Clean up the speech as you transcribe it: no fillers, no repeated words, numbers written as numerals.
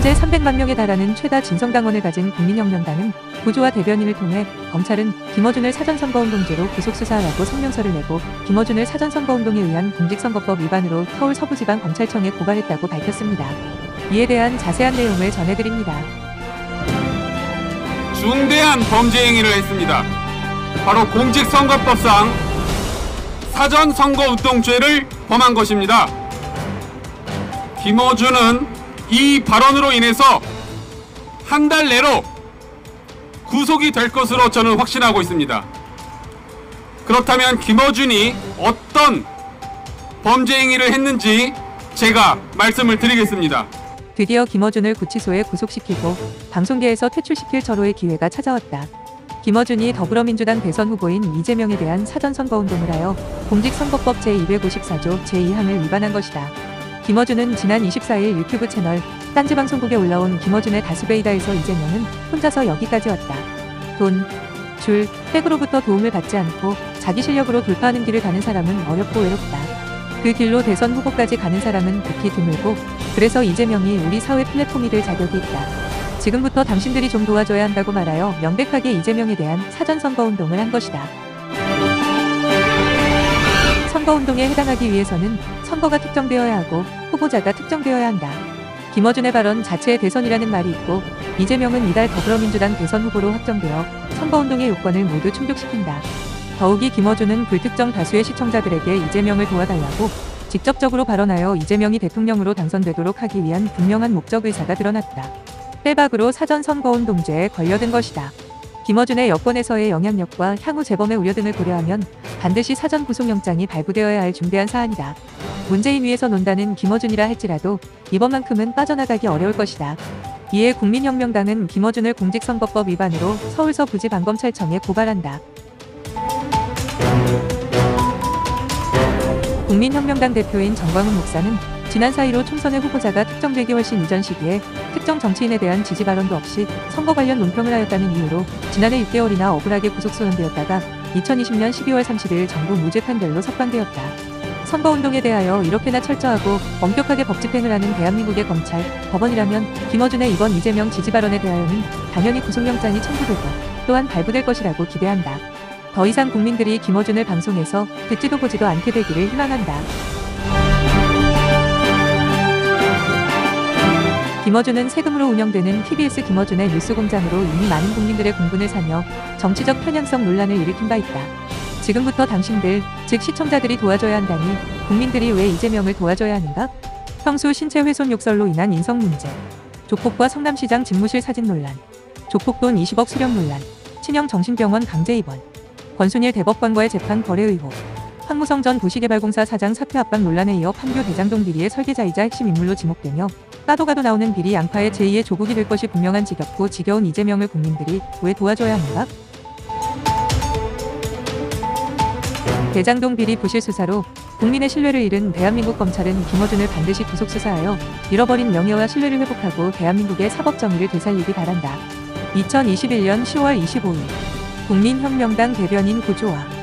현재 300만 명에 달하는 최다 진성당원을 가진 국민혁명당은 구조와 대변인을 통해 검찰은 김어준을 사전선거운동죄로 구속수사하라고 성명서를 내고 김어준을 사전선거운동에 의한 공직선거법 위반으로 서울 서부지방검찰청에 고발했다고 밝혔습니다. 이에 대한 자세한 내용을 전해드립니다. 중대한 범죄 행위를 했습니다. 바로 공직선거법상 사전선거운동죄를 범한 것입니다. 김어준은 이 발언으로 인해서 한 달 내로 구속이 될 것으로 저는 확신하고 있습니다. 그렇다면 김어준이 어떤 범죄 행위를 했는지 제가 말씀을 드리겠습니다. 드디어 김어준을 구치소에 구속시키고 방송계에서 퇴출시킬 절호의 기회가 찾아왔다. 김어준이 더불어민주당 대선 후보인 이재명에 대한 사전선거운동을 하여 공직선거법 제254조 제2항을 위반한 것이다. 김어준은 지난 24일 유튜브 채널 딴지방송국에 올라온 김어준의 다수배이다에서 이재명은 혼자서 여기까지 왔다. 돈, 줄, 백으로부터 도움을 받지 않고 자기 실력으로 돌파하는 길을 가는 사람은 어렵고 외롭다. 그 길로 대선 후보까지 가는 사람은 극히 드물고 그래서 이재명이 우리 사회 플랫폼이 될 자격이 있다. 지금부터 당신들이 좀 도와줘야 한다고 말하여 명백하게 이재명에 대한 사전선거운동을 한 것이다. 선거운동에 해당하기 위해서는 선거가 특정되어야 하고 후보자가 특정되어야 한다. 김어준의 발언 자체에 대선이라는 말이 있고 이재명은 이달 더불어민주당 대선 후보로 확정되어 선거운동의 요건을 모두 충족시킨다. 더욱이 김어준은 불특정 다수의 시청자들에게 이재명을 도와달라고 직접적으로 발언하여 이재명이 대통령으로 당선되도록 하기 위한 분명한 목적 의사가 드러났다. 빼박으로 사전선거운동죄에 걸려든 것이다. 김어준의 여권에서의 영향력과 향후 재범의 우려 등을 고려하면 반드시 사전 구속영장이 발부되어야 할 중대한 사안이다. 문재인 위에서 논다는 김어준이라 할지라도 이번만큼은 빠져나가기 어려울 것이다. 이에 국민혁명당은 김어준을 공직선거법 위반으로 서울 서부지방검찰청에 고발한다. 국민혁명당 대표인 정광훈 목사는 지난 4.15 총선의 후보자가 특정되기 훨씬 이전 시기에 특정 정치인에 대한 지지 발언도 없이 선거 관련 논평을 하였다는 이유로 지난해 6개월이나 억울하게 구속소환되었다가 2020년 12월 30일 정부 무죄 판결로 석방되었다. 선거운동에 대하여 이렇게나 철저하고 엄격하게 법 집행을 하는 대한민국의 검찰, 법원이라면 김어준의 이번 이재명 지지 발언에 대하여는 당연히 구속영장이 청구되고 또한 발부될 것이라고 기대한다. 더 이상 국민들이 김어준을 방송에서 듣지도 보지도 않게 되기를 희망한다. 김어준은 세금으로 운영되는 TBS 김어준의 뉴스공장으로 이미 많은 국민들의 공분을 사며 정치적 편향성 논란을 일으킨 바 있다. 지금부터 당신들, 즉 시청자들이 도와줘야 한다니 국민들이 왜 이재명을 도와줘야 하는가? 평수 신체 훼손 욕설로 인한 인성 문제, 조폭과 성남시장 집무실 사진 논란, 조폭돈 20억 수령 논란, 친형 정신병원 강제 입원, 권순일 대법관과의 재판 거래 의혹, 황무성 전 도시개발공사 사장 사퇴 압박 논란에 이어 판교 대장동 비리의 설계자이자 핵심 인물로 지목되며 까도 가도 나오는 비리 양파의 제2의 조국이 될 것이 분명한 지겹고 지겨운 이재명을 국민들이 왜 도와줘야 하는가? 대장동 비리 부실 수사로 국민의 신뢰를 잃은 대한민국 검찰은 김어준을 반드시 구속 수사하여 잃어버린 명예와 신뢰를 회복하고 대한민국의 사법 정의를 되살리기 바란다. 2021년 10월 25일 국민혁명당 대변인 구조화